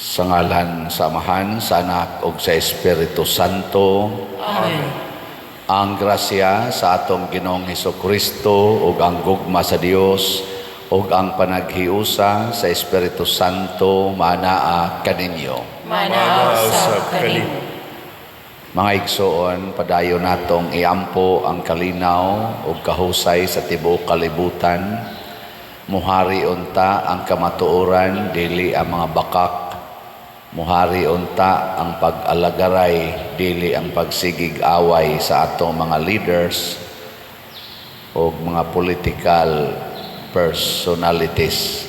Sa ngalan sa Amahan, sa Anak, ug sa Espiritu Santo. Amen. Ang grasya sa atong Ginoong Hesukristo ug ang gugma sa Dios ug ang panaghiusa sa Espiritu Santo manaa kaninyo. Manaa sa kanimo. Mga igsoon, padayon natong iampo ang kalinaw ug kahusay sa tibuok kalibutan. Muhari unta ang kamatuoran dili ang mga bakak. Muhari unta ang pag-alagaray dili ang pagsigig-away sa atong mga leaders o mga political personalities.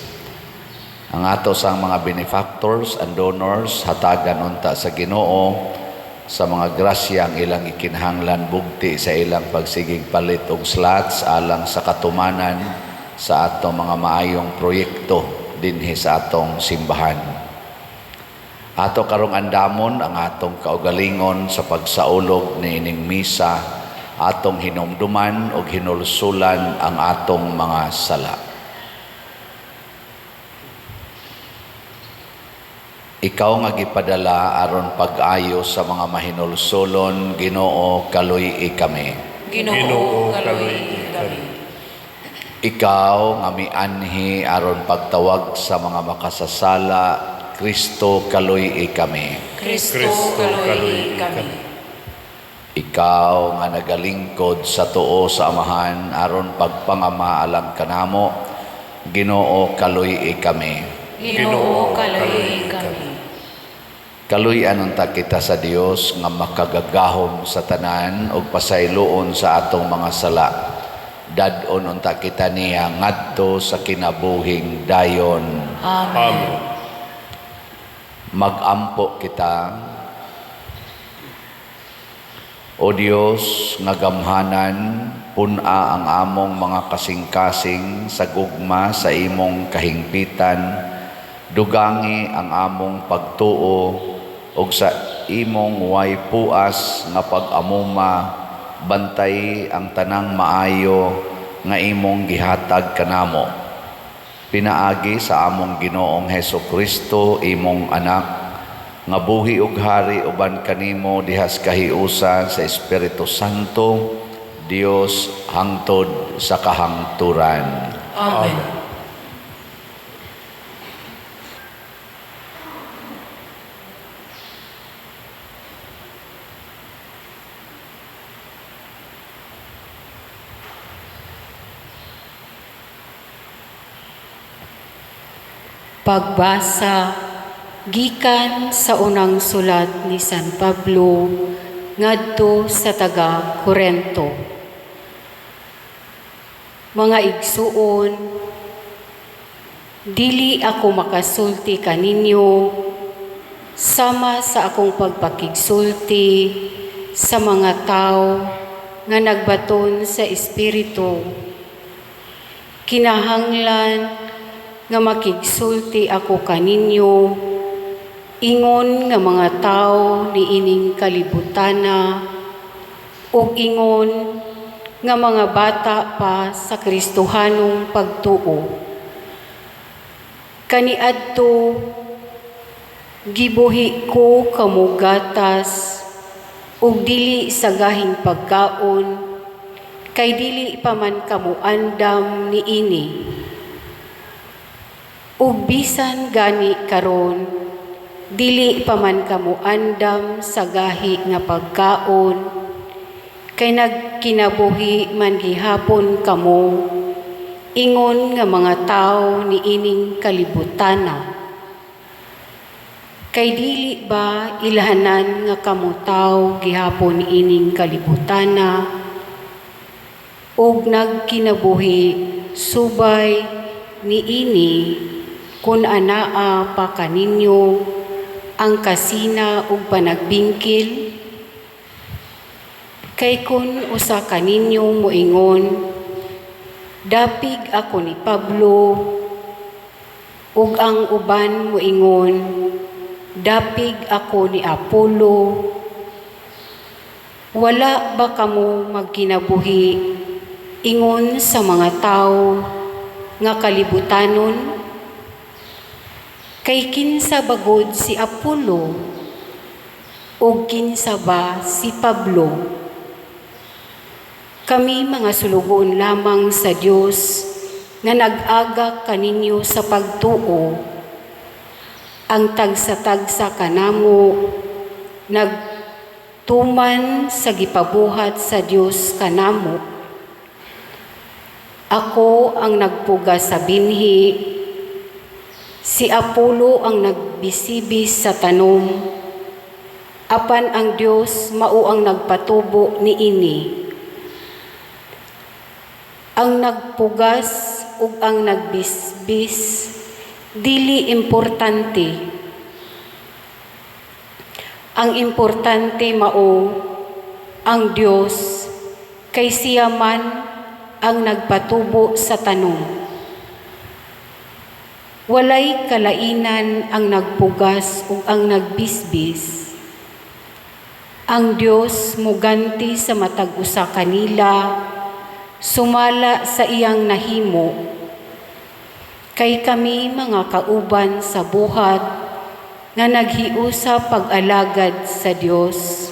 Ang ato sang mga benefactors and donors hatagan unta sa Ginoo sa mga grasyang ilang ikinahanglan bugti sa ilang pagsigig palit og slots alang sa katumanan sa atong mga maayong proyekto dinhi sa atong simbahan. Ato karong andamon ang atong kaugalingon sa pagsaulog ni ining misa, atong hinumduman o hinulsulan ang atong mga sala. Ikaw nga gipadala aron pag-ayo sa mga mahinulsulon, Ginoo kaluy kami. Ginoo kaluy kami. Ikaw nga mianhi aron pagtawag sa mga makasasala, Kristo kaluy kami. Kristo kaluy kami. Ikaw nga nagalingkod sa tuo sa Amahan aron pagpangama alang kanamo, Ginoo kaluy kami. Ginoo kaluy kami. Kaluy-an unta kita sa Dios nga makagagahom sa tanan ug pasayloon sa atong mga sala. Dadon unta kita niya ngadto sa kinabuhing dayon. Amen. Magampo kita, O Dios nga gamhanan, puna ang among mga kasing-kasing sa gugma sa imong kahingpitan, dugangi ang among pagtuo ug sa imong way puas nga pag-amuma, bantay ang tanang maayo nga imong gihatag kanamo. Pinaagi sa among Ginoong Hesukristo, imong anak, nga buhi ug hari uban kanimo dihas kahiusa sa Espiritu Santo, Dios hangtod sa kahangturan. Amen. Pagbasa gikan sa unang sulat ni San Pablo ngadto sa taga Corinto. Mga igsuon, dili ako makasulti kaninyo sama sa akong pagpakigsulti sa mga tao nga nagbaton sa Espiritu. Kinahanglan nga makigsulti ako kaninyo, ingon nga mga tao ni ining kalibutana, ug ingon nga mga bata pa sa Kristohanong pagtuo. Kaniadto, gibuhi ko kamo gatas, ug dili sa gahing pagkaon, kay dili pa man kamo andam ni ini. Ug bisan gani karon, dili pa man kamo andam sa gahi nga pagkaon, kay nagkinabuhi man gihapon kamo, ingon nga mga tao ni ining kalibutana. Kay dili ba ilahanan nga kamo tao gihapon ining kalibutana, ug nagkinabuhi subay ni ini, kun anaa pa kaninyo ang kasina ug panagbingkil? Kay kun usa kaninyo moingon, dapig ako ni Pablo, ug ang uban moingon, dapig ako ni Apollo, wala ba kamo magkinabuhi ingon sa mga tao nga kalibutanon? Kay kinsa bagod si Apollo, o kinsa ba si Pablo? Kami mga sulugoon lamang sa Dios nga nag-aga kaninyo sa pagtuo, ang tagsa-tagsa kanamo, nagtuman sa gipabuhat sa Dios kanamo. Ako ang nagpuga sa binhi, si Apollo ang nagbisibis sa tanom, apan ang Dios mao ang nagpatubo niini. Ang nagpugas ug ang nagbisbis dili importante. Ang importante mao ang Dios, kay siya man ang nagpatubo sa tanom. Walay kalainan ang nagpugas ug ang nagbisbis. Ang Dios muganti sa matag usa kanila, sumala sa iyang nahimo. Kay kami mga kauban sa buhat nga naghiusa pag-alagad sa Dios,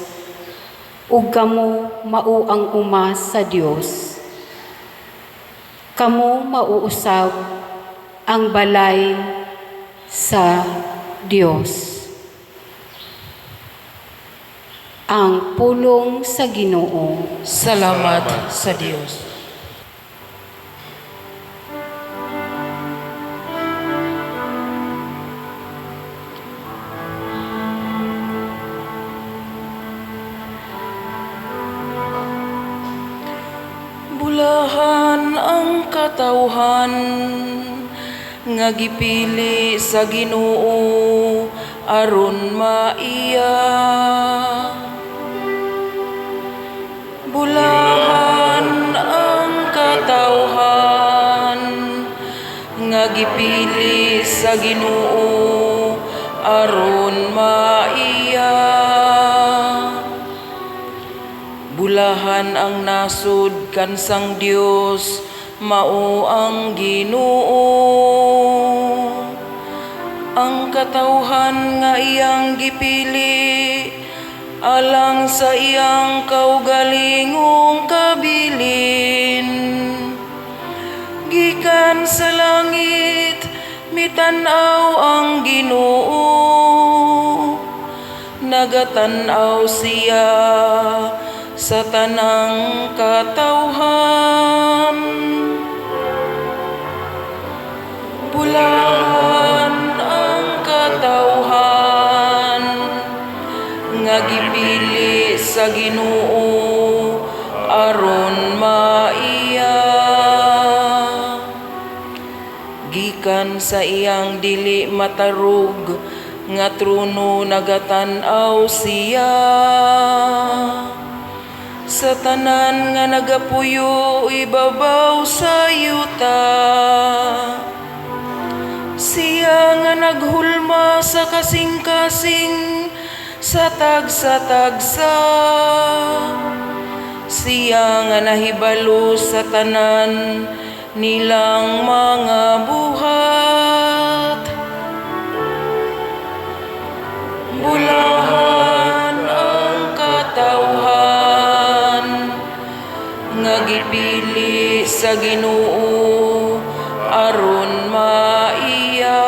ug kamo mao ang uma sa Dios. Kamo mauusab ang balay sa Dios. Ang pulong sa Ginoo. Salamat sa Diyos. Bulahan ang katawhan nga gipili sa Ginoo aron maiya. Bulahan ang katawhan nga gipili sa Ginoo aron maiya. Bulahan ang nasud kansang Dios mao ang Ginoo. Ang katawhan nga iyang gipili alang sa iyang kaugalingong kabilin. Gikan sa langit mitanaw ang Ginoo, nagatanaw siya sa tanang katawhan. Bulahan ang katawhan nga gipili sa Ginoo aron maiya. Gikan sa iyang dili matarog nga trono nagatanaw siya, sa tanan nga nagapuyo ibabaw sa yuta. Siya nga naghulma sa kasing-kasing sa tagsa-tagsa. Siya nga nahibalo sa tanan nilang mga buhat. Bulahan ang katawhan nga gipili sa Ginoo aron maiya.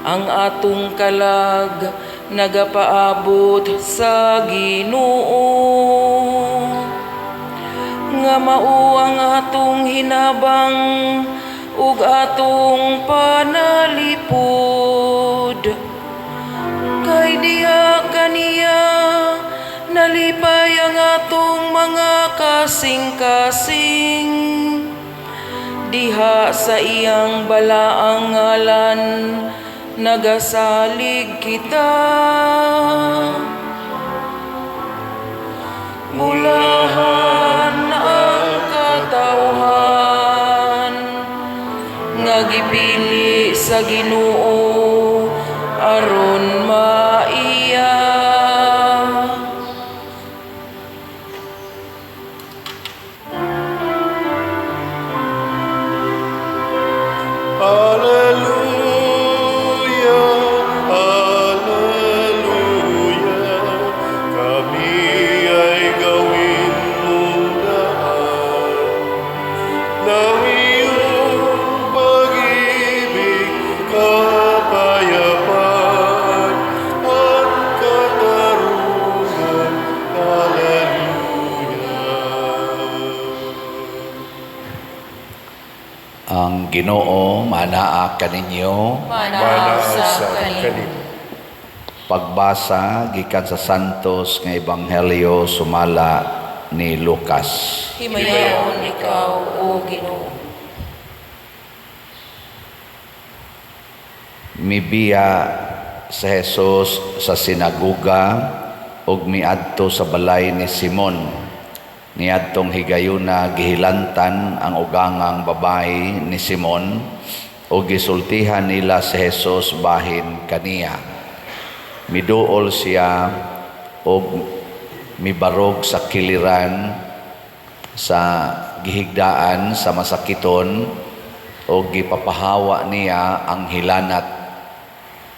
Ang atong kalag nagapaabot sa Ginoo, nga mao ang atong hinabang ug atong panalipod. Kay diha kaniya nalipay ang atong mga kasing-kasing. Diha sa iyang balaang ngalan nagasalig kita. Bulahan ang katawhan nga gipili sa Ginoo aron maiya. Alleluia. Ang Ginoo manaa kaninyo. Manahaw sa kanimo. Pagbasa gikan sa Santos nga Ebanghelyo sumala ni Lucas. Himayaon ikaw, O Ginoo. Mibiya sa Jesus sa sinaguga ug miadto sa balay ni Simon. Niadtong higayuna gihilantan ang ugangang babae ni Simon ug gisultihan nila si Jesus bahin kaniya. Miduol siya ug mibarog sa kiliran sa gihigdaan sa masakiton ug gipapahawa niya ang hilanat.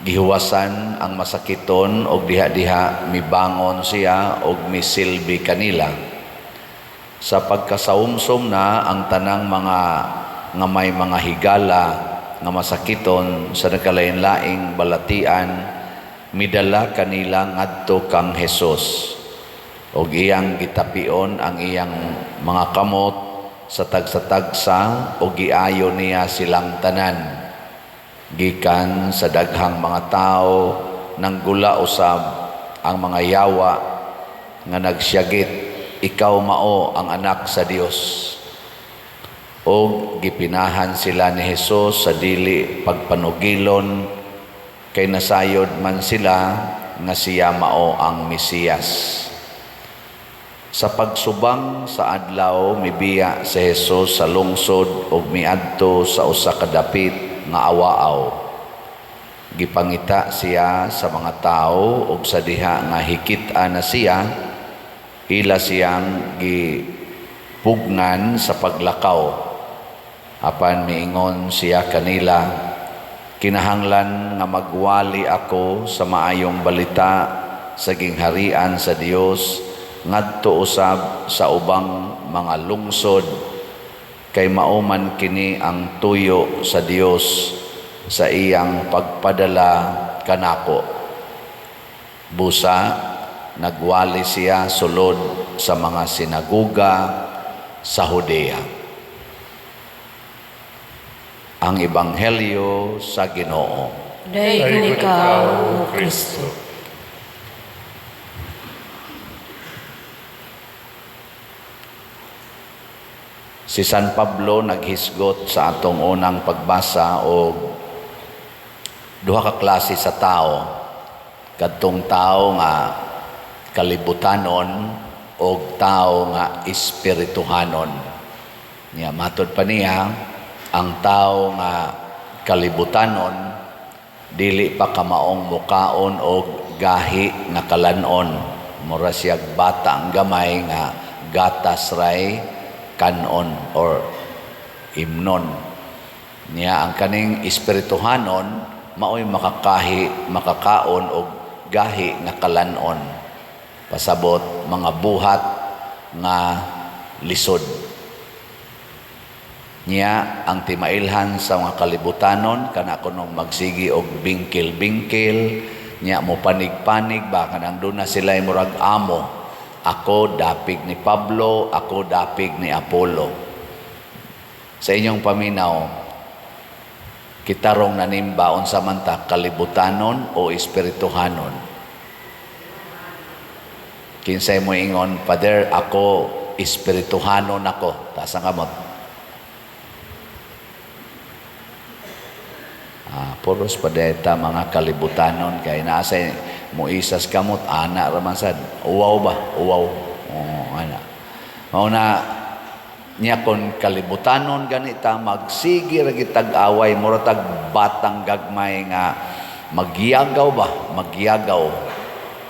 Gihuwasan ang masakiton ug diha-diha mibangon siya ug misilbi kanila. Sa pagkasaumsom na ang tanang mga nga may mga higala nga masakiton sa nagkalain-laing balatian, midala kanila ngadto kang Hesus. Og iyang gitapion ang iyang mga kamot sa tagsa-tagsa og giayo niya silang tanan. Gikan sa daghang mga tao nang gula usab ang mga yawa nga nagsyagit, ikaw mao ang anak sa Dios. O gipinahan sila ni Jesus sa dili pagpanugilon kay nasayod man sila nga siya mao ang Mesiyas. Sa pagsubang sa adlaw mibiya si Jesus sa lungsod ug miadto sa usa ka dapit nga awaaw. Gipangita siya sa mga tao ug sa diha nga hikit-an na siya, ila siyang gipugnan sa paglakaw. Apan miingon siya kanila, kinahanglan nga magwali ako sa maayong balita sa gingharian sa Dios ngadto usab sa ubang mga lungsod, kay mauman kini ang tuyo sa Dios sa iyang pagpadala kanako. Busa nagwali siya sulod sa mga sinaguga sa Judea. Ang Ebanghelyo sa Ginoo. Dayon ikaw, O Kristo. Si San Pablo naghisgot sa atong unang pagbasa og duha ka klase sa tao. Kadtong tao nga kalibutanon o tao nga espirituhanon. Niya matod pa niya, ang tao nga kalibutanon dili pa kamaong mukaon o gahi nga kalanon. Mura siya bata ang gamay nga gatas ray kanon or imnon. Niya ang kaning espirituhanon maoy makakaon o gahi nga kalanon. Pasabot mga buhat nga lisod. Niya ang timailhan sa mga kalibutanon kana kunong magsigi og bingkil-bingkil, niya mo panig-panig baka nandun na sila murag amo. Ako dapig ni Pablo, ako dapig ni Apollo. Sa inyong paminaw, kitarong nanimba unsa man ta, kalibutanon o espirituhanon? Kinsay mo ingon, Father, ako espirituhanon ako. Taas ang kamot. Puros pa deta mga kalibutanon kay nasa mo isas kamot ana raman sad. Uwaw ba? Uwaw. Ana. Mao na niya kon kalibutanon ganita magsigi ra gitag away mura tag batang gagmay nga magyagaw ba? Magyagaw.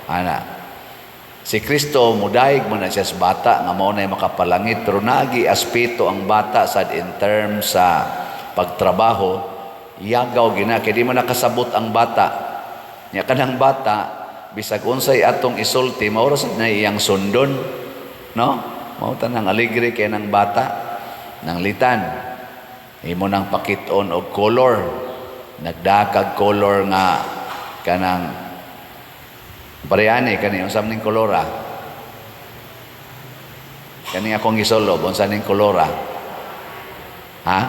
Ana. Si Kristo mudayeg man na siya sa bata nga mao nay makapalangit pero naagi aspeto ang bata sad in terms sa pagtrabaho. Yagaw gina kay di mo nakasabot ang bata. Nya kanang bata bisag unsay atong isulti mao ra sad na iyang sundon, no? Mao tanang aligre kay nang bata nang litan. Imo nang pakit-on og color. Nagdakag color nga kanang parehane kani unsa ning kolora? Kani akong gisolo unsa ning kolora? Ha?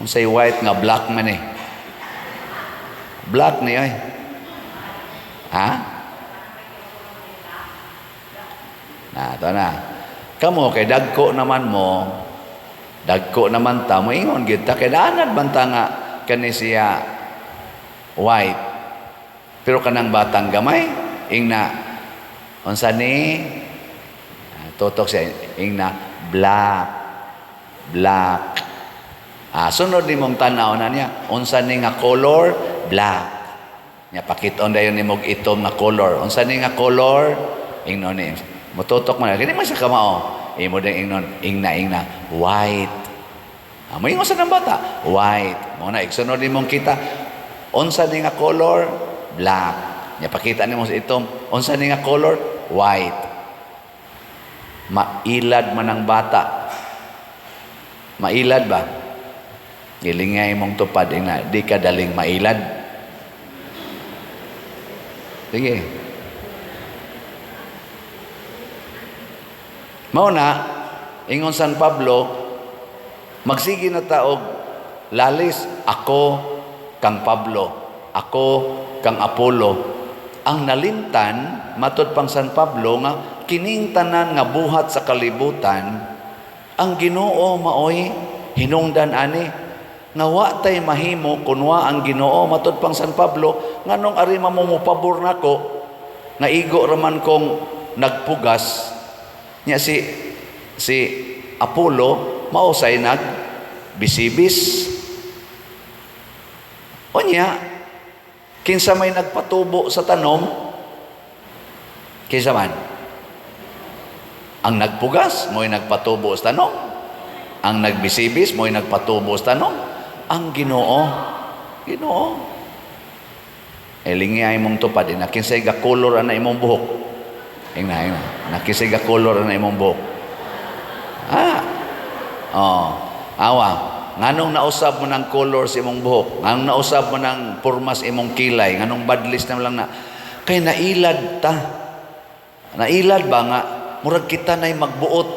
Unsay white nga black man eh. Black ni ay. Ha? Ito na. Kamo kay dagko naman mo, dagko naman ta mo ingon gyud ta kay daanad man ta nga kani siya white. Pero kanang batang gamay ingna unsa ni tutok siya ingna black. Sunod nimong tanaw na niya unsa ni nga color black. Nya pakit-on dayon nimog itom nga color. Unsa ni nga color ingnon ni mututok man kini man sa kamao imo ding ingna white. Mo ingon sa nang bata white. Mo na igsunod nimong kita unsa ni nga color black. Nya pakita nimo sa itom unsa ni nga color white. Mailad man ang bata. Mailad ba? Gilingay mong tupad ina di ka daling mailad. Sige. Mao na ingon San Pablo magsige na taog lalis ako kang Pablo, ako kang Apollo. Ang nalimtan matud pang San Pablo nga kining tanan nga buhat sa kalibutan ang Ginoo maoy hinungdan ani nga wa tay mahimo kunwa ang Ginoo matud pang San Pablo nganong ari mo pabor nako nga igo raman kong nagpugas nya si Apollo mausay nag bisibis onya kinsa may nagpatubo sa tanom kinsa man ang nagpugas mo'y nagpatubo sa tanom ang nagbisibis mo'y nagpatubo sa tanom ang Ginoo elingay mong tupad ina kinsay ga color ana imong buhok ingna nakinsay ga color ana imong buhok awa nganong nausab mo ng color sa imong buhok nganong nausab mo ng pormas imong kilay nganong badlis na lang na kay nailad ba nga murag kita nay magbuot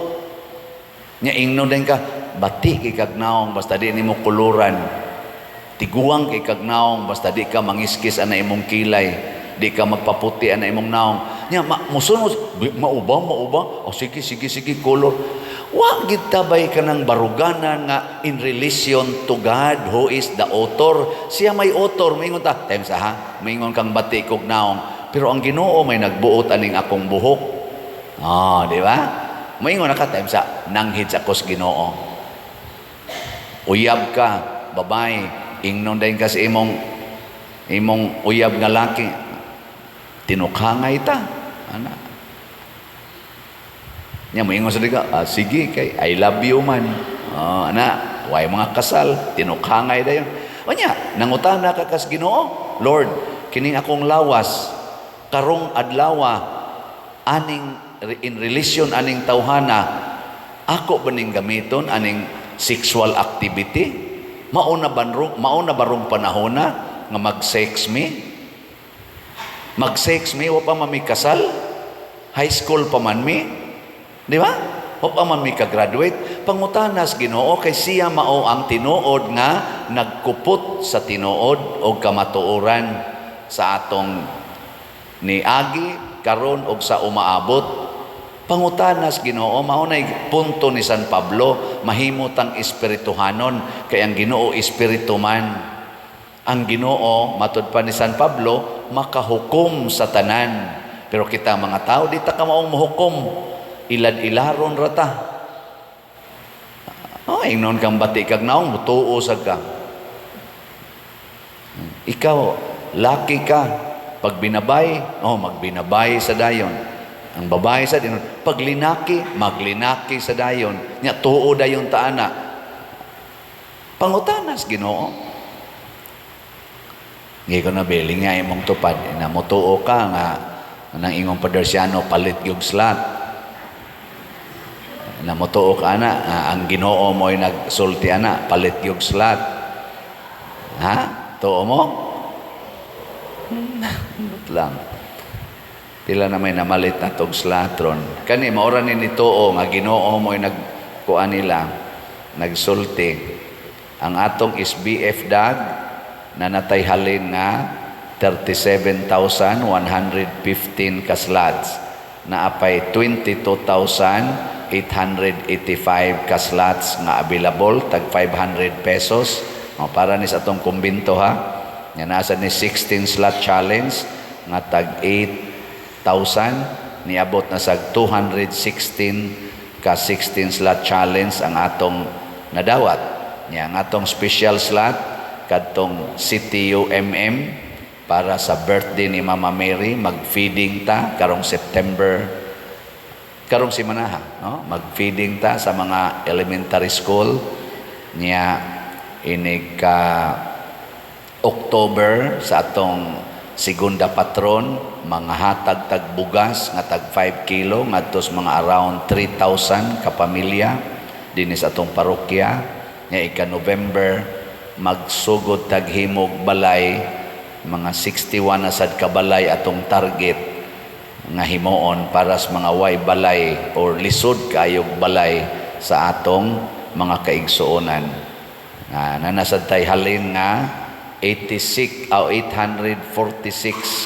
nya ingno din ka bati kay kagnaong basta di nimo kuluran tiguang kay kagnaong basta di ka mangiskis ana imong kilay di ka magpaputi ana imong naong nya musunod mauba sige color wa gid tabay kanang baruganan nga in relation to God who is the author siya may author maingon ta times maingon kang bati kog naong pero ang Ginoo may nagbuot aning akong buhok di ba maingon na ka times nanghid sa kos Ginoo uyab ka babae ingnon dayon ka sa imong uyab nga laki tinukhangay ta ana nya moingon sa diga sige kay I love you man ana way mga kasal tinukhangay dayon onya nangutana ka kas Ginoo Lord kining akong lawas karong adlaw aning in relation aning tawhana ako baning gamiton aning sexual activity mauna barong panahona nga mag-sex me wa pa man mi kasal high school pa man mi di ba wa pa man mi ka-graduate pangutanas Ginoo kay siya mao ang tinuod nga nagkupot sa tinuod og kamatuoran sa atong niagi karon og sa umaabot pangutanas Ginoo mao nay punto ni San Pablo mahimutang espirituhanon kay ang Ginoo espiritu man ang Ginoo matud pa ni San Pablo makahukom sa tanan pero kita mga tao di ta ka maong mahukom ilad-ilaron rata ingnon kang bati kag naong mutuo sad ka ikaw laki ka pag binabay magbinabay sa dayon ang babae sa dinon paglinaki maglinaki sa dayon nya tuo dayon ta ana pangutanas Ginoo ngi ko na beling nga imong tupad na motuo ka nga nang ingong Padersiano palit gyud slat na motuo ka ana ang Ginoo mo'y nagsulti ana palit gyud slat tuo mo lang pila na may namalit na tog slatron kani maoran ni tuo nga Ginoo mo'y nagkuan nila nagsulti Ang atong SBF dag na natay halin nga 37,115 ka slots. Naapay 22,885 ka slots nga available, tag 500 pesos. Para ni sa atong kumbinto ha. Nga nasa ni 16 slot challenge nga tag 8,000, niabot na sa 216 ka 16 slot challenge ang atong nadawat. Ang atong special slot kadtong CTUMM para sa birthday ni Mama Mary, mag-feeding ta karong September, karong simanaha, no? Mag-feeding ta sa mga elementary school niya inig ka October sa atong segunda patron, mga hatag tag bugas nga tag 5 kilo ngadto sa mga around 3,000 ka pamilya dinhi sa atong parokya. Nga ika-November, magsugod taghimog balay, mga 61 na sad ka balay atong target nga himuon para sa mga way balay or lisod kayog balay sa atong mga kaigsuonan. Nanasad tay halin nga 846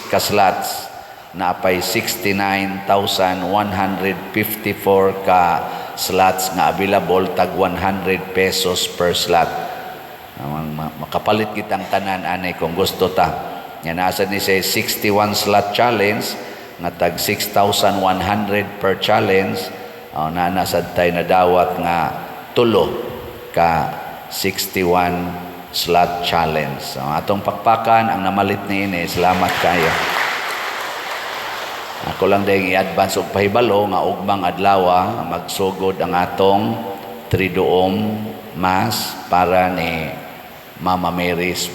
ka slots, naapay 69,154 ka slots nga available, tag 100 pesos per slot. Makapalit kitang tanan anay kung gusto ta. Yan nasa ni say 61 slot challenge nga tag 6,100 per challenge. Nanasad tayo na dawat nga tulo ka 61 slot challenge. Atong pakpakan ang namalit ni ini. Salamat kayo. Ako lang dahil i-advance og pahibalo nga ugmang adlaw magsugod ang atong Triduum Mass para ni Mama Mary's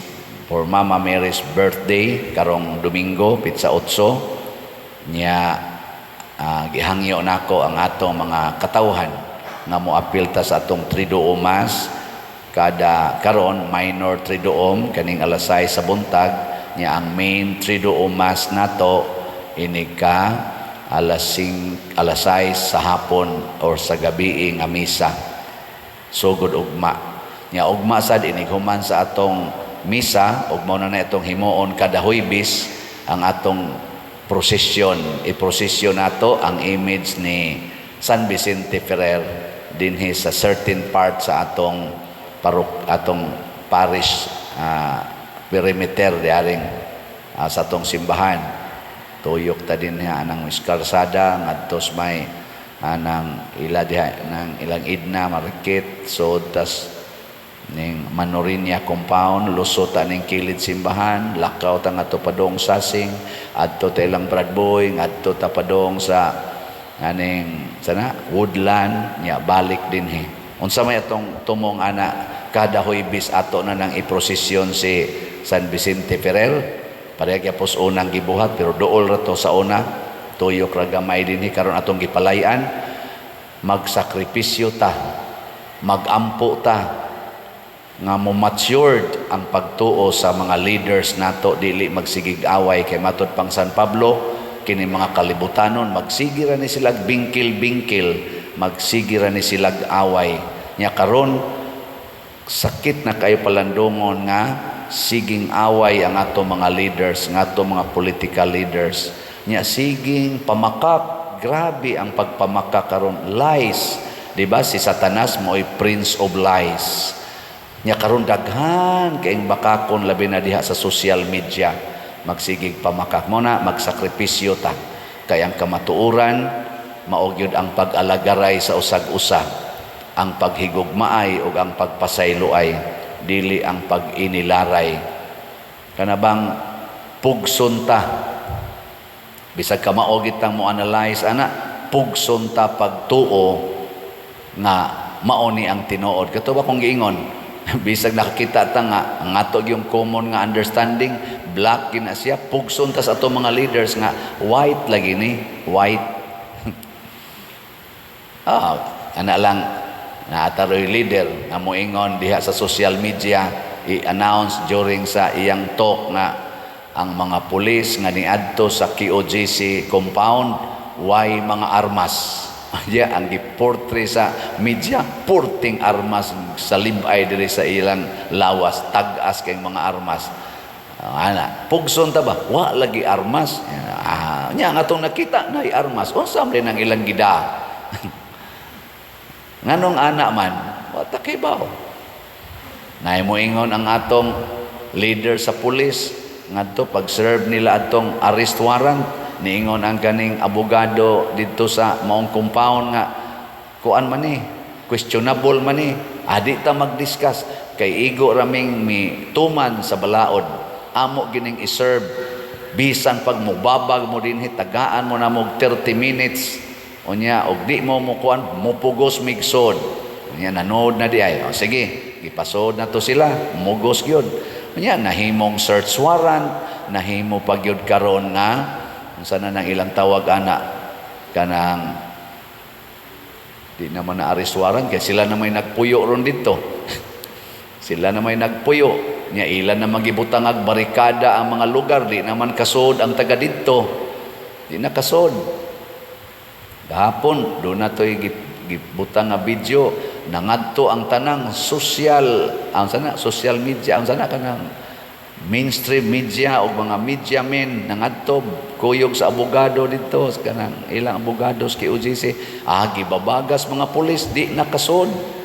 birthday karong Domingo pitsa 8 niya. Gihangyo nako ang atong mga katawhan nga moapil ta sa atong Triduum Mass kada karon minor Triduum kaning alas 6 sa buntag niya. Ang main Triduum Mass nato inig ka alas 6 sa hapon or sa gabi nga misa sugod ugma nya. Ugma sad inig human sa atong misa ug mao na itong himuon kada Huwebes ang atong prosesyon. I-prosesyon nato ang image ni San Vicente Ferrer dinhi sa certain part sa atong parish perimeter diaring sa atong simbahan. Tuyok ta din niya anang iskarsada ngadtos may anang ila diha nang ilang idna market so tas ning Manorinia compound lusot ta ning kilid simbahan, lakaw ta ngadto padong Sasing, adto ta ilang Bradboy, ngadto ta padong sa aning sana Woodland nya balik dinhi. Unsa may atong tumong ana kada Huwebes ato na nang iprosesyon si San Vicente Ferrer. Pareha pos unang gibuhat pero dool ra to sa una tuyok ra gamay dinhi karon atong gipalayan. Magsakripisyo ta, magampo ta nga mo matured ang pagtuo sa mga leaders nato, dili magsigig away kay matud pang San Pablo kini mga kalibutanon magsigira ni sila bingkil-bingkil, magsigira ni sila away nya. Karon sakit na kayo palandungon nga siging away ang ato mga leaders, nga ato mga political leaders nya. Siging pamakak, grabe ang pagpamakak karon, lies, di ba? Si Satanas mo'y prince of lies nya. Karon daghan kayong bakakon labi na diha sa social media, magsigig pamakak mo na, magsakripisyo ta kay ang kamatuoran mao gyud ang pag-alagaray sa usag-usa, ang paghigugmaay ug ang pagpasayloay, dili ang pag-inilaray. Kanabang pugson ta, bisag ka maogit tang mo analyze ana, pugson ta pagtuo nga mao ni ang tinuod. Kato ba kung giingon bisag nakakita ta nga ang ato yung common nga understanding black gina siya, pugson ta sa ato mga leaders nga white lagi ni white. Ana lang naataroy leader nga moingon diha sa social media, i-announce during sa iyang talk nga ang mga pulis nga niadto sa QOGC compound way mga armas. Ang portray sa media, purting armas sa libay diri sa ilang lawas, tag-as kay mga armas. Pugson ta ba? Wa lagi armas. Nya nga atong nakita na armas. Unsa man ang ilang gida? Nganong ana man, wa ta kibaw. Nay moingon ang atong leader sa pulis ngadto pag-serve nila atong arrest warrant, niingon ang kaning abogado dito sa maong compound nga kuan man ni, questionable man ni. Adi ta mag-discuss kay igo raming mi tuman sa balaod. Amo gining iserve bisan pag mubabag mo dinhi tagaan mo na mo 30 minutes unya og di mo kuan mupugos migsod unya nanood na di ay sige gipasod na to sila mugos gyud unya nahimong search warrant nahimo pagyud karon nga unsa na nang ilang tawag ana kanang di naman na arrest warrant kay sila na may nagpuyo ron dito sila na may nagpuyo nya ilan na magibutang ag barikada ang mga lugar di naman kasod ang taga didto di na kasod gahapon do na toy gibutang nga video nangadto ang tanang social media ang sana kanang mainstream media o mga media men nangadto kuyog sa abogado didto kanang ilang abogados kay UGC gibabagas mga pulis di nakasod.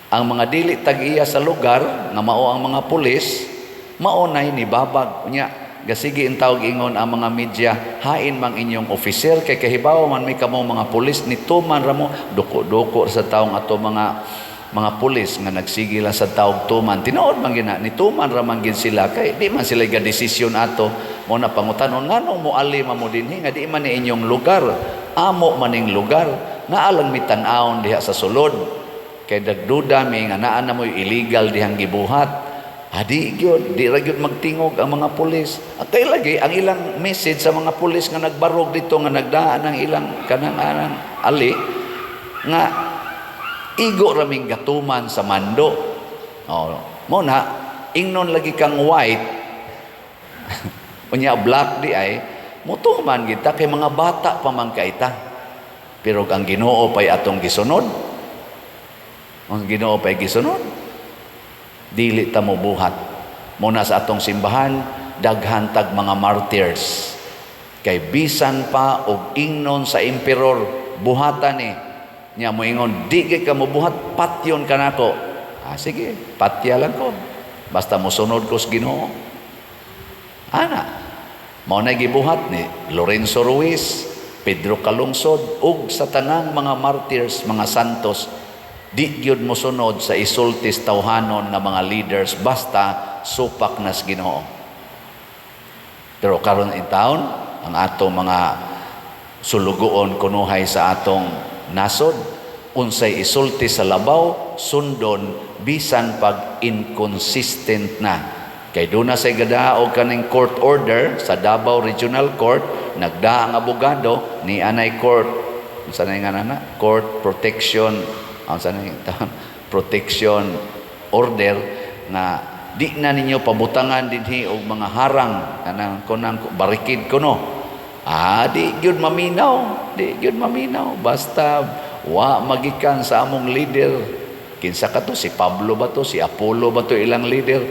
Ang mga dili tag-iya sa lugar nga mao ang mga pulis maunay ni babag nya gasige ang tawag ingon ang mga media hain mang inyong officer kay kahibaw man may kamo mga pulis nituman ra mo duko-duko sa taong ato mga pulis nga nagsigila sa tawag tuman tinuod man gina nituman ra man gid sila kay di man sila ga desisyon ato mo na pangutanon nganong moali mo dinhi nga di man ni inyong lugar amo maning lugar nga alang mitan-awon diha sa sulod kay dagduda mi nga naa na mo illegal dihang gibuhat adi gyud di ra gyud magtingog ang mga pulis at kay lagi ang ilang message sa mga pulis nga nagbarog dito nga nagdaan ang ilang kanang ali nga igo raming gatuman sa mando mo na ingnon lagi kang white unya black di ay mutuman kita kay mga bata pa man kaita pero ang Ginoo pay atong gisunod ang Ginoo pay gisunod dili ta mo buhat muna sa atong simbahan daghan tag mga martyrs kay bisan pa og ingnon sa emperor buhatan ni nya moingon di kay ka mo buhat patyon kanako sige patya lang ko basta mosunod ko sa Ginoo ana mao na gibuhat ni Lorenzo Ruiz Pedro Calungsod ug sa tanang mga martyrs mga santos di gyud mosunod sa isultis tawhanon nga mga leaders basta supak nas Ginoo. Pero karon in taon ang atong mga sulugoon kunuhay sa atong nasod unsay isulti sa labaw sundon bisan pag inconsistent na kay duna say gadaog kaning court order sa Davao Regional Court nagdaa ang abogado ni anay court unsa na nga nana court protection ang sanay protection order na di na ninyo pabutangan dinhi og mga harang kanang kunang barikid kuno di gyud maminaw basta wa magikan sa among leader kinsa ka to si Pablo ba to si Apollo ba to ilang leader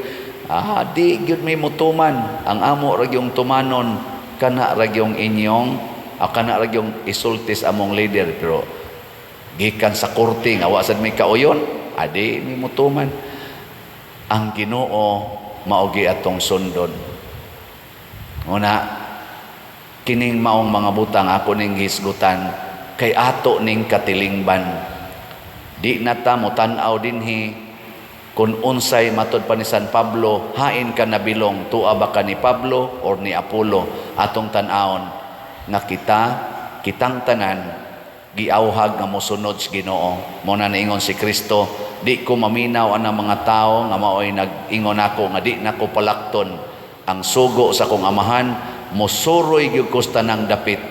di gyud may mutuman ang amo ra gyung tumanon kana ra gyung inyong kana ra gyung isultis among leader pero gikan sa korte nga wa sad may kauyon adi may mutuman ang Ginoo maogi atong sundon una kining maong mga butang ako ning hisgutan kay ato ning katilingban di na ta mo tan-aw dinhi kun unsay matud pa ni San Pablo hain ka nabilong tua ba ka ni Pablo or ni Apollo atong tan-awon nga kitang tanan giawhag nga mosunod sa Ginoo mo na naingon si Kristo di ko maminaw ang mga tao nga maoy nag-ingon ako nga di nako palakton ang sugo sa kong amahan mosuroy gyud ko sa tanang dapit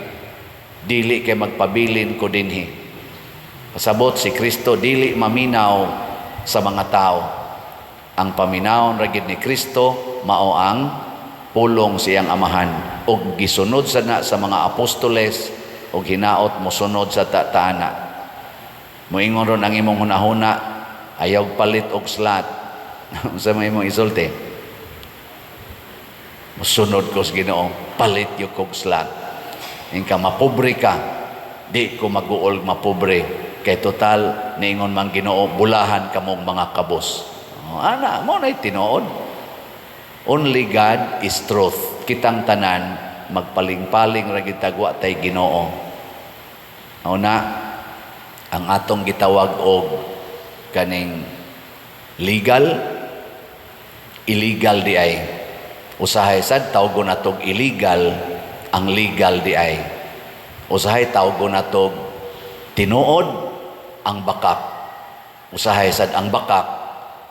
dili kay magpabilin ko dinhi pasabot si Kristo dili maminaw sa mga tao ang paminawon ra gyud ni Kristo mao ang pulong siyang amahan ug gisunod sa mga apostoles o hinaot mo sunod sa taana Moingon ron ang imong hunahuna, ayaw palit og slat. Sa may imong isulti. Musunod ko sa Ginoo, palit yung kog slat. Ingka mapobre ka, di ko maguol mapobre. Kay total, niingon man Ginoo, bulahan kamong mga kabos. Ana, mo na'y tinuod. Only God is truth. Kitang tanan, magpaling-paling ra gitagwa tay Ginoo. Una, ang atong gitawag og kaning legal, illegal di ay. Usahay sad tawgon natog illegal, ang legal di ay. Usahay tawgon natog tinuod, ang bakak. Usahay sad ang bakak,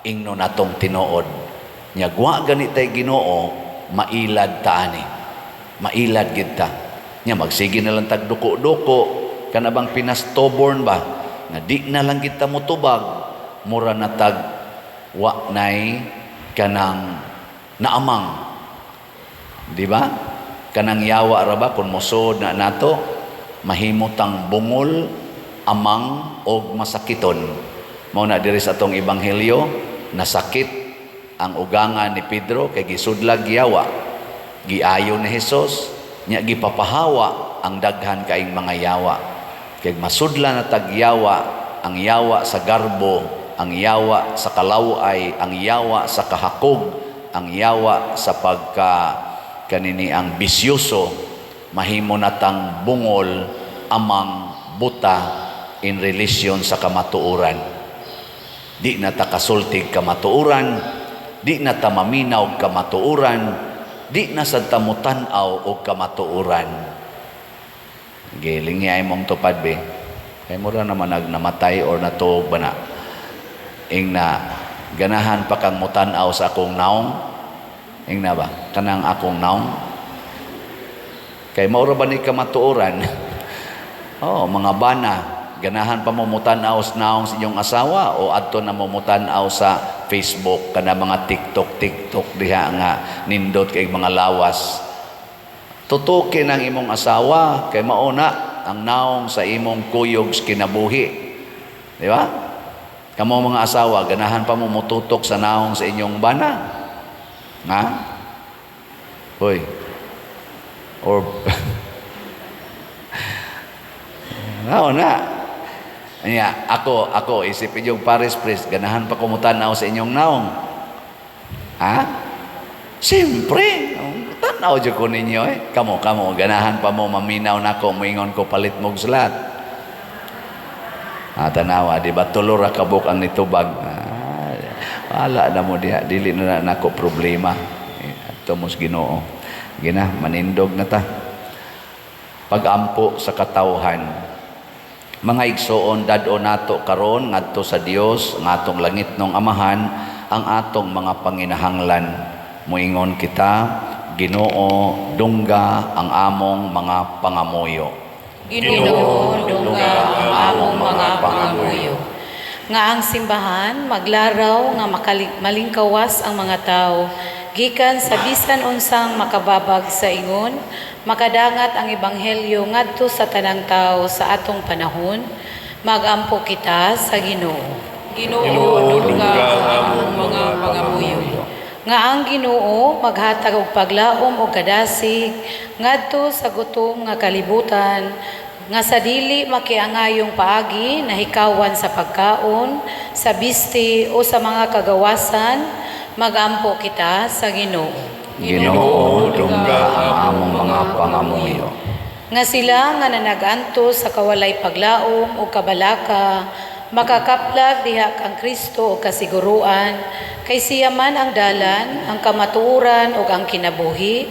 ingno natong tinuod. Nyagwa ganitay Ginoo, mailad taani. Mailad gid ta. Nya magsige na lang tag duko-duko, kanabang pinastobborn ba? Nga di na lang kita mutubag, mura na tag wa nay kanang naamang. Di ba? Kanang yawa ra ba kun mosod na nato, mahimutang bungol, amang og masakiton. Mao na diri sa atong ebanghelyo, nasakit ang ugangan ni Pedro kay gisudlag yawa. Giayo ni Hesus, nya gipapahawa ang daghan kaing mga yawa. Kay masudla na tagyawa, ang yawa sa garbo, ang yawa sa kalaway, ang yawa sa kahakog, ang yawa sa kanini ang bisyoso, mahimo natang bungol, amang buta in relation sa kamatuuran. Di na ta kasultig kamatuuran, di na ta maminaw kamatuuran, di na sad ta mutanaw og kamatuuran. Giling niya imong tupad be. Kay mura naman namatay or natuog ba na. Ing na ganahan pa kang mutanaw sa akong naong. Ing na ba? Kanang akong naong. Kay maura ba ni kamatuoran? Oh, mga bana, ganahan pa mo mutanaw sa naong sa inyong asawa o adto na mo mutanaw sa Facebook kana mga TikTok diha nga nindot kay mga lawas. Tutukin ang imong asawa kay mauna ang naong sa imong kuyog kinabuhi. Di ba? Kamo mga asawa, ganahan pa mo mututok sa naong sa inyong bana. Nga? Hoy. Or nauna. Ako, isipin yung Paris Priest, ganahan pa kumutanaw sa inyong naong. Ha? Siyempre. Tanaw dyan ko ninyo eh. Kamo, ganahan pa mo maminaw na ko, moingon ko palit mong slat. Tanawa, di ba? Tulura kabuk ang nitubag. Wala na mo diha. Dili na nako problema. Ito mos Ginoo. Gina, manindog na ta. Pag-ampo sa katawhan. Mga igsoon, dado nato karon ngadto sa Dios, ng atong langit nung amahan, ang atong mga panginahanglan. Moingon kita, Ginoo, dungga ang among mga pangamuyo. Ginoo, dungga ang among mga pangamuyo. Nga ang simbahan, maglaraw nga malingkawas ang mga tao, gikan sa bisan unsang makababag sa ingon, makadangat ang ebanghelyo ngadto sa tanang tao sa atong panahon, magampo kita sa Ginoo. Ginoo, dungga ang among mga pangamuyo. Nga ang Ginoo maghatag og paglaom o kadasig ngadto sa gutom nga kalibutan, nga sa dili makiangayong paagi nahikawan sa pagkaon, sa bisti o sa mga kagawasan, magampo kita sa Ginoo. Ginoo, dungga ang among mga pangamuyo. Nga sila nga nanaganto sa kawalay paglaom o kabalaka, makakaplag diha kang Kristo o kasiguruan, kay siya man ang dalan, ang kamatuoran o ang kinabuhi,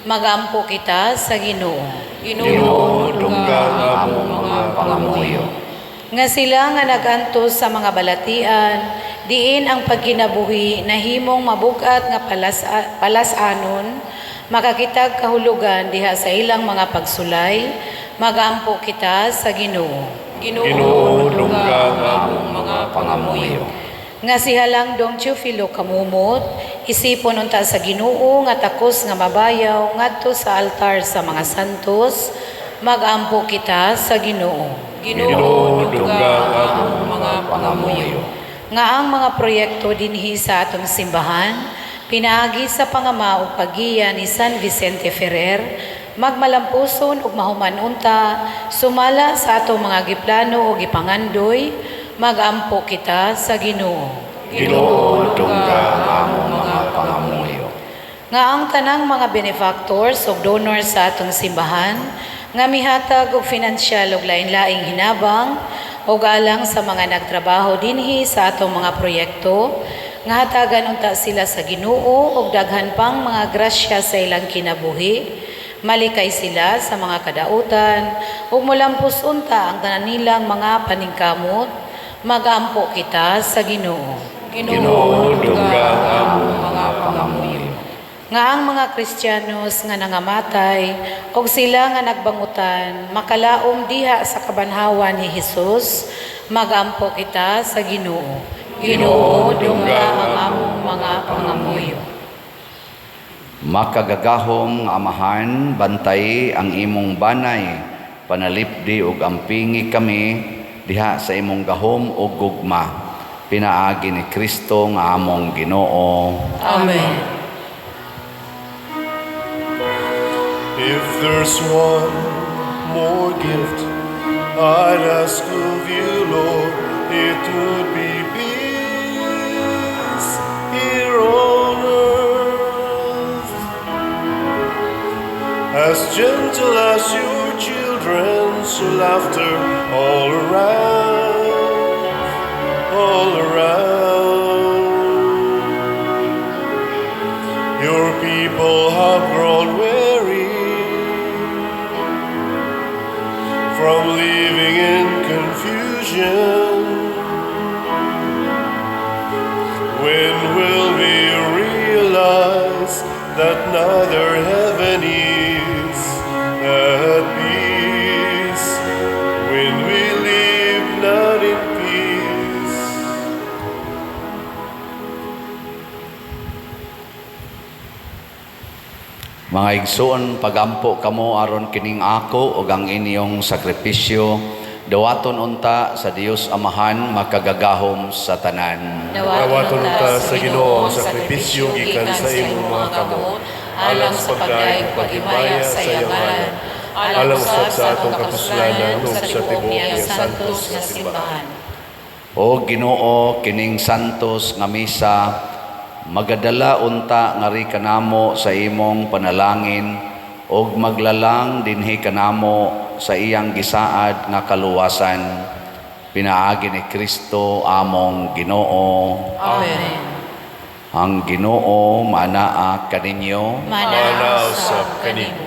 magampo kita sa Ginoo. Ginoo, dungga ang among mga pangamuyo. Nga sila nga nagantos sa mga balatian, diin ang pagkinabuhi na himong mabugat nga palasanon, makakitag kahulugan diha sa ilang mga pagsulay, magampo kita sa Ginoo. Ginoo, dungga ang among mga pangamuyo. Nga si Halangdong Teofilo kamumot, isipon unta sa Ginoo nga takos nga mabayaw ngadto sa altar sa mga santos, magampo kita sa Ginoo. Ginoo dugang among mga pangamuyo. Nga ang mga proyekto dinhi sa atong simbahan, pinaagi sa pangama ug paggiya ni San Vicente Ferrer, magmalampuson ug mahumanunta, sumala sa atong mga giplano ug gipangandoy, magampo kita sa Ginoo. Ginoo dugang among mga pangamuyo. Nga ang tanang mga benefactors ug donors sa atong simbahan, nga mihatag og finansyal ug lain-laing hinabang ug alang sa mga nagtrabaho dinhi sa atong mga proyekto, nga hatagan unta sila sa Ginoo ug daghan pang mga grasya sa ilang kinabuhi, malikay sila sa mga kadautan ug molampos unta ang tanan nilang mga paningkamot, magampo kita sa Ginoo. Ginoo dugang among mga pangamuyo. Nga ang mga Kristiyanos nga nangamatay og sila nga nagbangutan makalaom diha sa kabanhawan ni Hesus, magampo kita sa Ginoo. Ginoo dugang ang among mga pangamuyo. Makagagahom nga Amahan, bantay ang imong banay, panalipdi ug ampingi kami diha sa imong gahom ug gugma. Pinaagi ni Kristo nga among Ginoo. Amen. If there's one more gift I'd ask of you, Lord, it would be peace here on earth. As gentle as your children's laughter all around, all around. Your people have grown weary from living in confusion. When will we realize that neither heaven is at peace? When we live not in peace. Mga igsoon, pagampo kamo aron kining ako ug ang inyong sakripisyo, dawaton unta sa Dios Amahan makagagahom sa tanan. Dawaton ta sa Ginoo ang sakripisyo gikan sa imong mga kamot, alang sa pagdaig paghimaya sa iyang ngalan, alang usab sa atong kapuslanan ug sa tibuok niya santos nga simbahan. O Ginoo, kining santos nga misa magadala unta nga ri kanamo sa imong panalangin ug maglalang dinhi kanamo sa iyang gisaad nga kaluwasan. Pinaagi ni Kristo among Ginoo. Amen. Ang Ginoo manaa kaninyo, Mana usab kanimo.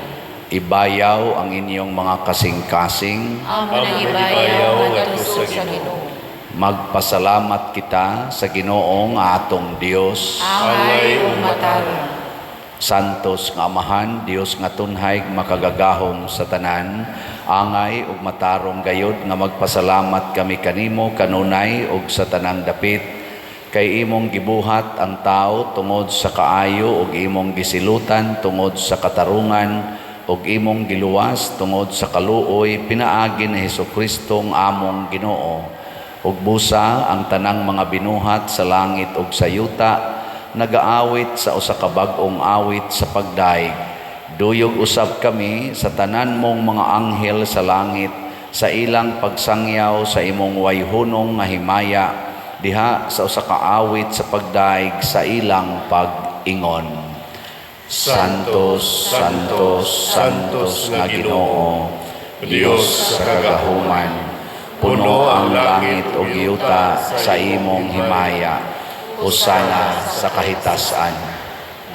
ibayaw ang inyong mga kasing-kasing. Amo nang ibayaw nga tusod sa Ginoo. Magpasalamat kita sa Ginoo nga atong Dios. Angay ug matarong. Santos nga Amahan, Dios nga tunhay makagagahom sa tanan, angay ug matarong gayod nga magpasalamat kami kanimo kanunay ug sa tanang dapit, kay imong gibuhat ang tao tungod sa kaayo ug imong gisilutan tungod sa katarungan ug imong giluwas tungod sa kaluoy, pinaagi ni Hesukristo ang among Ginoo. Ug busa ang tanang mga binuhat sa langit ug sa yuta, nagaawit sa usa ka bag-ong awit sa pagdaig. Duyog usab kami sa tanan mong mga anghel sa langit, sa ilang pagsangyaw sa imong wayhunong nga himaya, diha sa usa ka awit sa pagdaig sa ilang pag-ingon. Santos, Santos, Santos nga Ginoo, Dios sa kagahuman, puno ang langit ug yuta sa imong himaya, usana sa kahitasan.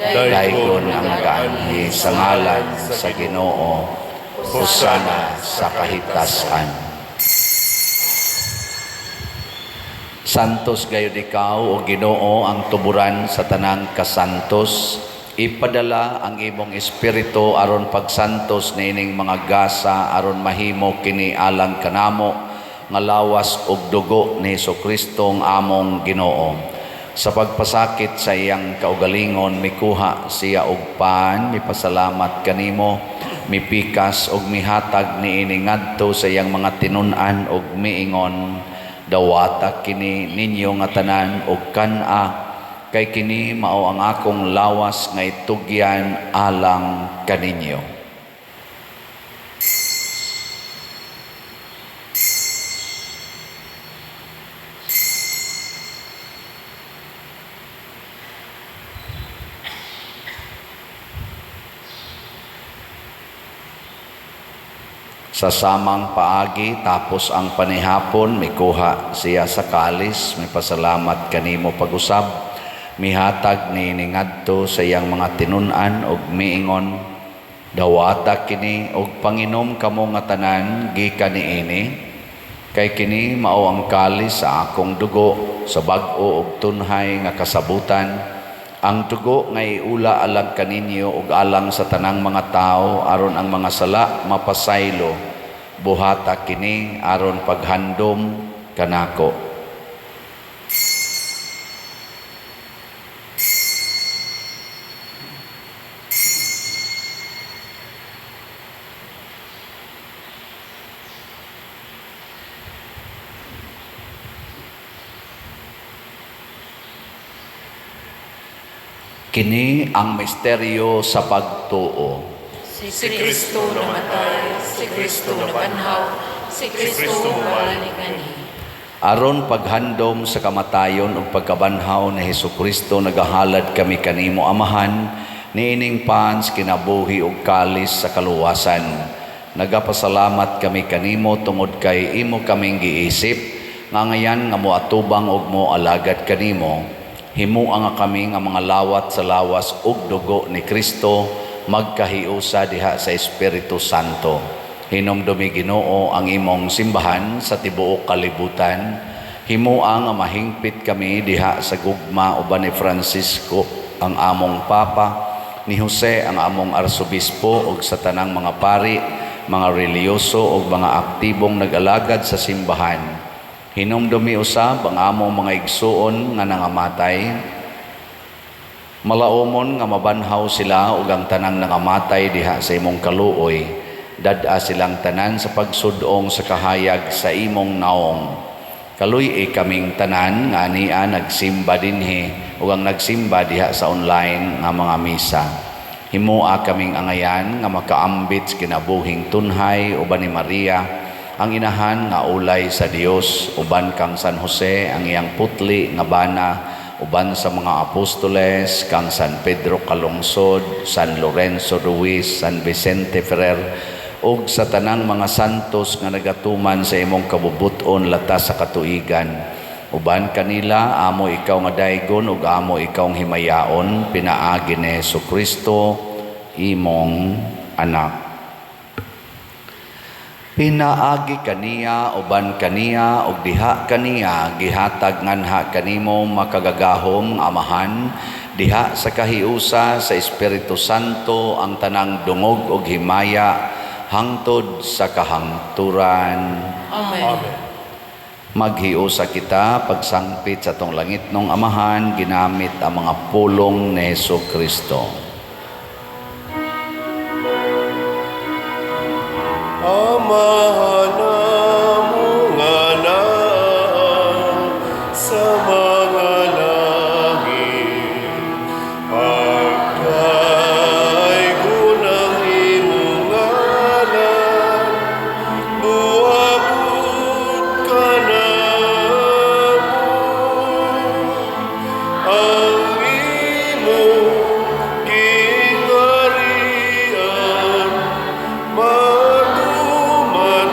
Daygon ang nagaanhi sa ngalan sa Ginoo, usana sa kahitasan. Santos gayud ikaw o Ginoo ang tuburan sa tanang kasantos. Ipadala ang imong espiritu aron pagsantos niining mga gasa aron mahimo kini alang kanamo nga lawas ug dugo ni Hesukristo ang among Ginoo. Sa pagpasakit sa iyang kaugalingon mikuha siya og pan, mipasalamat kanimo mipikas og mihatag niini ngadto sa iyang mga tinun-an og miingon, dawata kini ninyo nga tanan og kan-a, kay kini mao ang akong lawas nga itugyan alang kaninyo. Sa samang paagi tapos ang panihapon, mikuha siya sa kalis, may pasalamat kanimo pag-usab, mihatag ni ngadto sa iyang mga tinun-an og miingon, dawata kini og panginom kamo nga tanan gikan niini, kay kini mao ang kalis sa akong dugo sa bag-o og tunhay nga kasabutan. Ang dugo nga iula alang kaninyo ug alang sa tanang mga tao aron ang mga sala mapasaylo. Buhata kini aron paghandom kanako. Kini ang misteryo sa pagtuo. Si Kristo namatay, si Kristo nabanhaw, si Kristo mabalikanhi. Aron paghandom sa kamatayon ug pagkabanhaw ni Hesukristo nagahalad kami kanimo Amahan, niining pans kinabuhi ug kalis sa kaluwasan. Nagapasalamat kami kanimo tungod kay imo kaming giisip, nga ngayan nga moatubang ug moalagad kanimo. Himuang nga kami nga mga lawat sa lawas ug dugo ni Kristo magkahiusa diha sa Espiritu Santo. Hinumdumi Ginoo ang imong simbahan sa tibuok kalibutan. Himuang nga mahingpit kami diha sa gugma uban ni Francisco ang among Papa, ni Jose ang among Arsobispo ug sa tanang mga pari, mga reliyoso ug mga aktibong nag-alagad sa simbahan. Hinumdumi usab ang among mga igsuon nga nangamatay. Malaumon nga mabanhaw sila ug ang tanang nangamatay diha sa imong kaluoy. Dad-a silang tanan sa pagsudong sa kahayag sa imong naong. Kaluy kaming tanan nga ania nagsimba dinhi ug ang nagsimba diha sa online nga mga misa. Himua kaming angayan nga makaambit sa kinabuhing tunhay uban ni Maria, ang inahan nga ulay sa Dios, uban kang San Jose ang iyang putli nga bana, uban sa mga apostoles kang San Pedro Calungsod, San Lorenzo Ruiz, San Vicente Ferrer, ug sa tanang mga santos nga nagatuman sa imong kabubuton latas sa katuigan. Uban kanila amo ikaw nga daygon ug amo ikaw ang himayaon, pinaagi ni Hesukristo imong anak. Pinaagi kaniya, uban kaniya, ug diha kaniya, gihatag nganha kanimo makagagahom Amahan, diha sa kahiusa sa Espiritu Santo ang tanang dungog ug himaya, hangtod sa kahangturan. Amen. Maghiusa kita pagsangpit sa tong langit nung Amahan, ginamit ang mga pulong ni Hesukristo. Amahan mo nga na sa mga langit, pagkaigo ng imong ngalan, buabot ka na ang imong gingharian. Maduman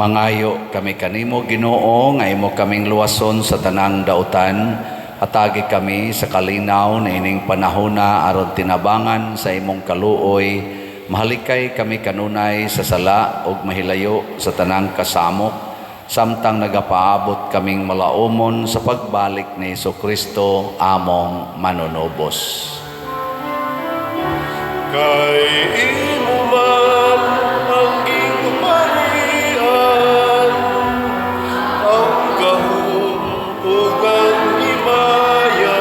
Mangayo kami kanimo Ginoo nga imo kaming luwason sa tanang dautan. Hatagi kami sa kalinaw na ining panahona aron tinabangan sa imong kaluoy. Mahalikay kami kanunay sa sala ug mahilayo sa tanang kasamok. Samtang nagapaabot kaming malaumon sa pagbalik ni Jesucristo among manunubos. Kay imo man ang gingharian, ang gahom ug ang himaya,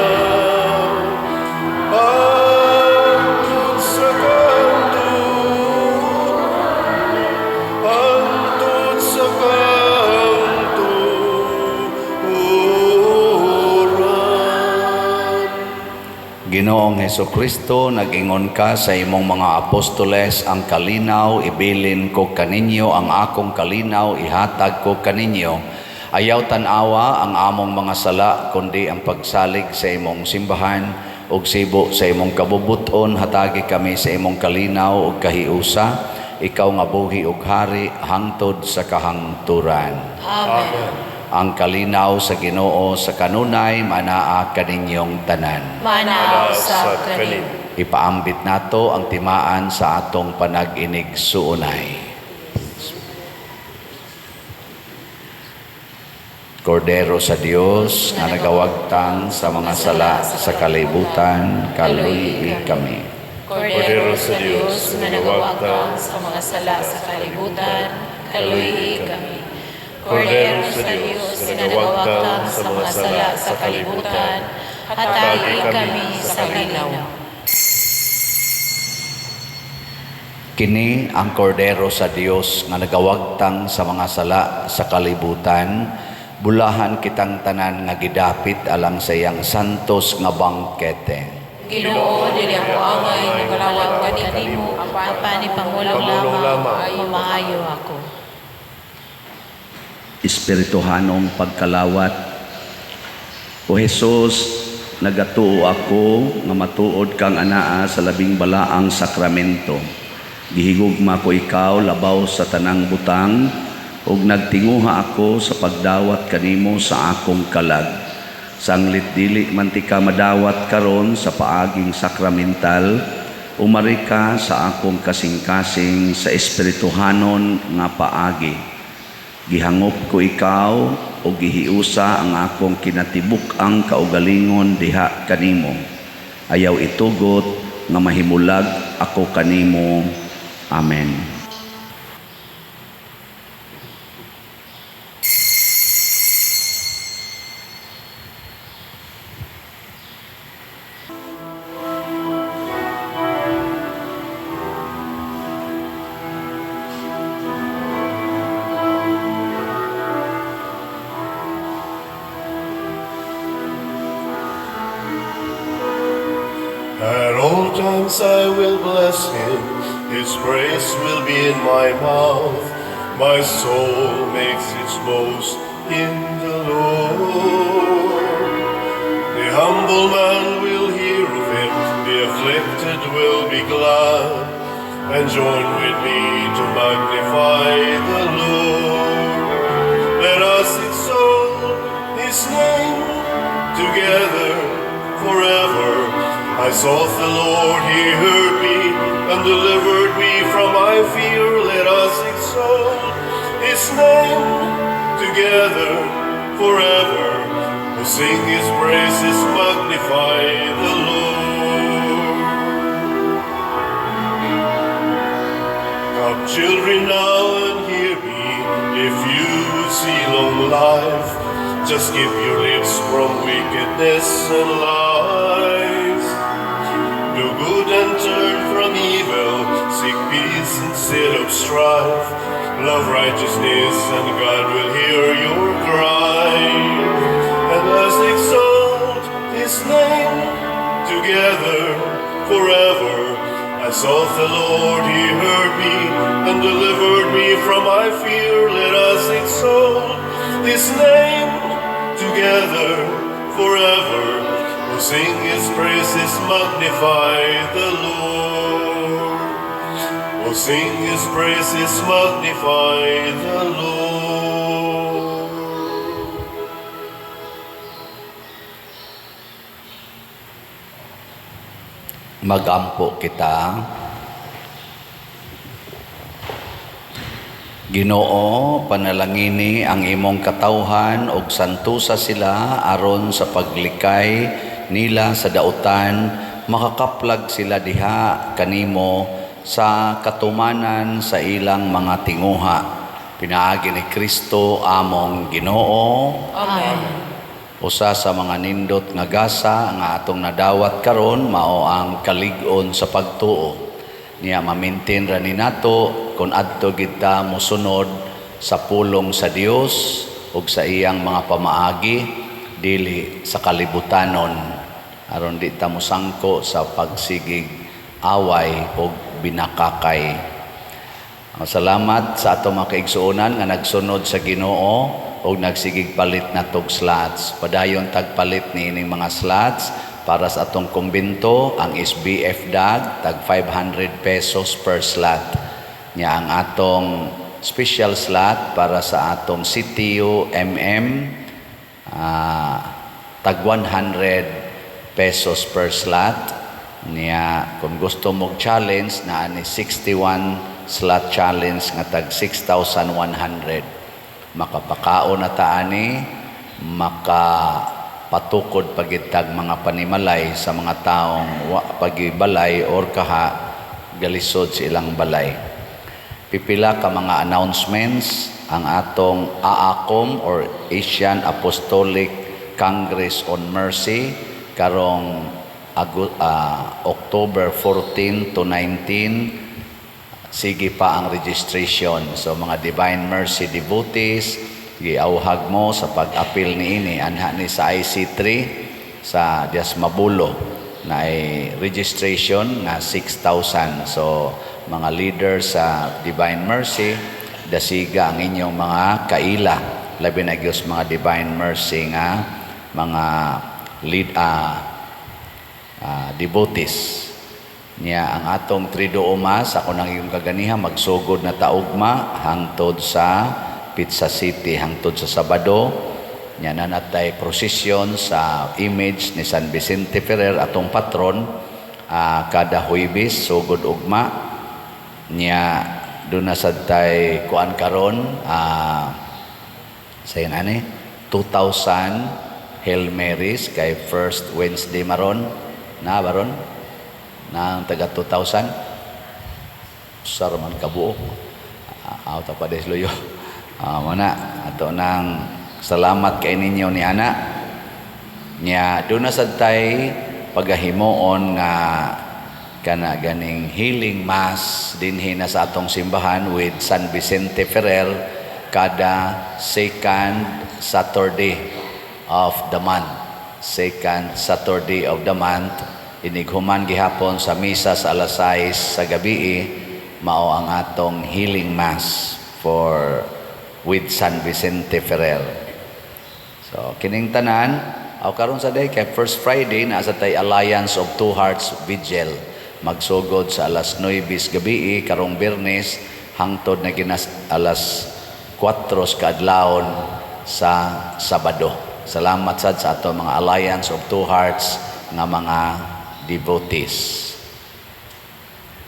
hangtod sa Ginoong Hesukristo, nag-ingon ka sa imong mga apostoles, ang kalinaw ibilin ko kaninyo, ang akong kalinaw ihatag ko kaninyo. Ayaw tanawa ang among mga sala, kundi ang pagsalig sa imong simbahan, ug sibo sa imong kabubuton. Hatagi kami sa imong kalinaw ug kahiusa, ikaw nga buhi ug hari hangtod sa kahangturan. Amen. Ang kalinaw sa Ginoo sa kanunay manaa kaninyong tanan. Manaw sa kanin. Ipaambit nato ang timaan sa atong panag-inig suunay. Kordero sa Dios nga nagawagtang sa mga sala sa kalibutan, kaluy kami. Kordero sa Diyos na nagawagtang sa mga sala sa kalibutan, kaluhi kami. Kordero sa Diyos na nagawagtang sa mga sala sa kalibutan, hatagi kami sa linaw. Kini ang kordero sa Dios nga nagawagtang sa mga sala sa kalibutan. Bulahan kitang tanan nga gidapit alang sa iyang santos nga bangkete. Ginoo, dili ako angay nagalawag kanimo, apani pangulong lamang, mamaayo ako. Espirituhanong pagkalawat. O Jesus, nagatuo ako nga matuod kang anaa sa labing balaang sakramento. Gihigugma ko ikaw labaw sa tanang butang, ug nagtinguha ako sa pagdawat kanimo sa akong kalag. Sanglit dili man ti ka madawat karon sa paaging sakramental, umari ka sa akong kasing-kasing sa espirituhanon nga paagi. Gihangop ko ikaw o gihiusa ang akong kinatibuk ang kaugalingon diha kanimo. Ayaw itugot nga mahimulag ako kanimo. Amen. At all times I will bless him, his praise will be in my mouth. My soul makes its boast in the Lord. The humble man will hear of him, the afflicted will be glad, and join with me to magnify the Lord. Let us exalt his name together forever. I sought the Lord, he heard me, and delivered me from my fear. Let us exalt his name together forever. Oh, sing his praises, magnify the Lord. Come, children, now and hear me. If you would see long life, just keep your lips from wickedness and lies. Do good and turn from evil, seek peace instead of strife. Love righteousness and God will hear your cry. And let's exalt his name together forever. I sought the Lord, he heard me, and delivered me from my fear. Let us exalt his name together forever. Oh, sing his praises, magnify the Lord. Oh, sing his praises, magnify the Lord. Magampo kita. Ginoo, panalangini ang imong katawhan og santusa sila aron sa paglikay nila sa dautan, makakaplag sila diha kanimo sa katumanan sa ilang mga tinguha. Pinaagi ni Kristo among Ginoo. Amen. Usa sa mga nindot nga gasa nga atong nadawat karon mao ang kalig-on sa pagtuo. Niya mamintin ra ni nato kung adto gid ta mosunod sa pulong sa Dios ug sa iyang mga pamaagi dili sa kalibutanon aron di ta mosangko sa pagsigig away ug binakakay. Salamat sa atong mga kaigsuonan nga nagsunod sa Ginoo ug nagsigig palit na tog slots. Padayon tagpalit ni ining mga slots para sa atong kumbento. Ang SBF DAG tag 500 pesos per slot. Nya ang atong special slot para sa atong CTU tag 100 pesos per slot. Nya kung gusto mong challenge na ani 61 slot challenge nga tag 6,100. Makapakao na taani, makapatukod pagitag mga panimalay sa mga taong pagibalay or kaha galisod sa ilang balay. Pipila ka mga announcements ang atong AACOM or Asian Apostolic Congress on Mercy karong October 14 to 19. Sige pa ang registration. So mga Divine Mercy devotees, giauhag mo sa pag-apil niini anha ni sa IC3 sa Dias Mabulo na ay registration nga 6,000. So mga leaders sa Divine Mercy, dasiga ang inyong mga kaila, labi na gyud mga Divine Mercy nga mga devotees. Niya ang atong Triduo Mass, ako nang iyong kaganiha, magsugod na taugma hangtod sa Pizza City, hangtod sa Sabado. Niya nanatay prosesyon sa image ni San Vicente Ferrer, atong patron, kada Huwebes, sugod ugma. Niya doon na sadtay kuan karon, sa yan 2,000 Hail Marys kay first Wednesday maron, na baron? Na taga 2,000 sarman kabuok out pa desloyo mana ato nang salamat kay ninyo ni ana nya do na sadtay pagahimuon nga kana ganing healing mass dinhi na sa atong simbahan with San Vicente Ferrer kada second Saturday of the month. Second Saturday of the month, inighuman gihapon sa misa sa alas 6 sa gabi, mao ang atong healing mass for with San Vicente Ferrer. So kining tanan aw karon sa day kay first Friday na sa tay Alliance of Two Hearts Vigil magsugod sa alas 9 gabi karong Biyernes hangtod na ginas alas 4 kadlawon sa Sabado. Salamat sad sa ato mga Alliance of Two Hearts nga mga devotees.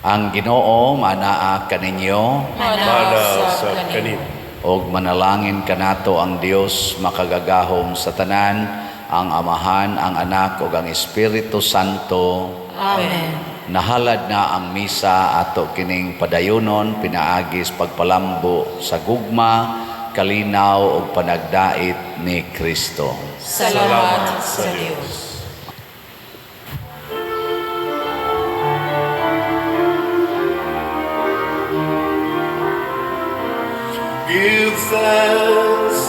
Ang Ginoo manaa kaninyo, Mana sa kanin. og manalangin kanato ang Dios makagagahom sa tanan, ang Amahan, ang Anak ug ang Espiritu Santo. Amen. Nahalad na ang misa ato kining padayonon pinaagis pagpalambo sa gugma, kalinaw ug panagdait ni Kristo. Salamat sa Diyos. Give thanks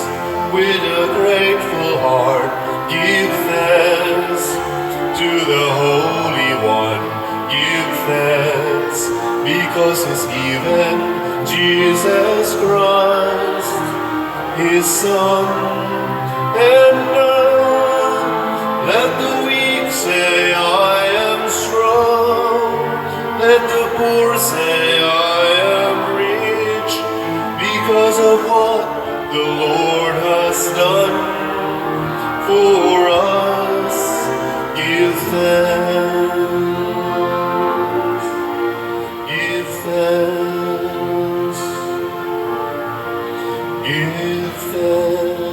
with a grateful heart. Give thanks to the Holy One. Give thanks because He's given Jesus Christ, His Son. And now let the weak say, I am strong. Let the poor say, I am rich, because of what the Lord has done for us. Give thanks. Give thanks